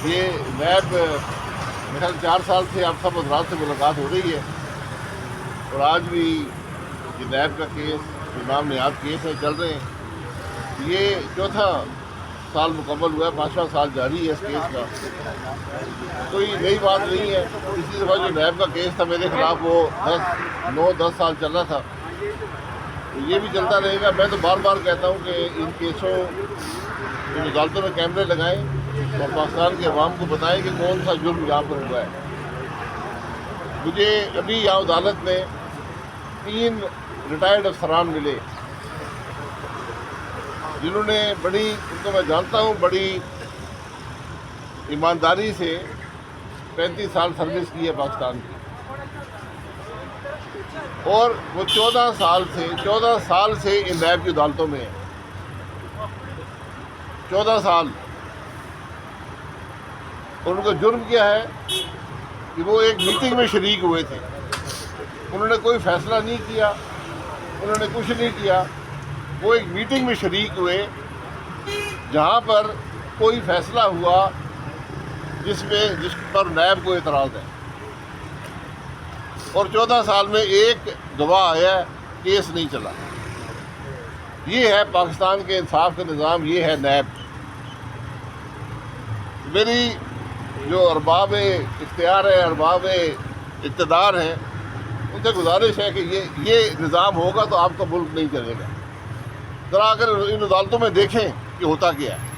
یہ نیب میرا 4 سال سے آپ سب حضرات سے ملاقات ہو رہی ہے، اور آج بھی یہ نیب کا کیس امام نیاب کیس ہے چل رہے ہیں۔ یہ چوتھا سال مکمل ہوا ہے، 5واں سال جاری ہے اس کیس کا۔ کوئی نئی بات نہیں ہے، اسی دفعہ جو نیب کا کیس تھا میرے خلاف وہ 9-10 سال چل رہا تھا، تو یہ بھی چلتا رہے گا۔ میں تو بار بار کہتا ہوں کہ ان کیسوں ان عدالتوں میں کیمرے لگائیں اور پاکستان کے عوام کو بتائیں کہ کون سا جرم یہاں پر ہوا ہے۔ مجھے ابھی یہاں عدالت میں 3 ریٹائرڈ افسران ملے جنہوں نے ان کو میں جانتا ہوں، بڑی ایمانداری سے 35 سال سروس کی ہے پاکستان کی، اور وہ 14 سال سے ان نیب کی عدالتوں میں ہیں۔ 14 سال۔ اور ان کا جرم کیا ہے کہ وہ ایک میٹنگ میں شریک ہوئے تھے، انہوں نے کوئی فیصلہ نہیں کیا، انہوں نے کچھ نہیں کیا، وہ ایک میٹنگ میں شریک ہوئے جہاں پر کوئی فیصلہ ہوا جس پر نیب کو اعتراض ہے، اور 14 سال میں ایک گواہ آیا، کیس نہیں چلا۔ یہ ہے پاکستان کے انصاف کا نظام، یہ ہے نیب۔ میری جو ارباب اختیار ہے، ارباب اقتدار ہیں، ان سے گزارش ہے کہ یہ نظام ہوگا تو آپ کا ملک نہیں چلے گا۔ ذرا اگر ان عدالتوں میں دیکھیں کہ ہوتا کیا ہے۔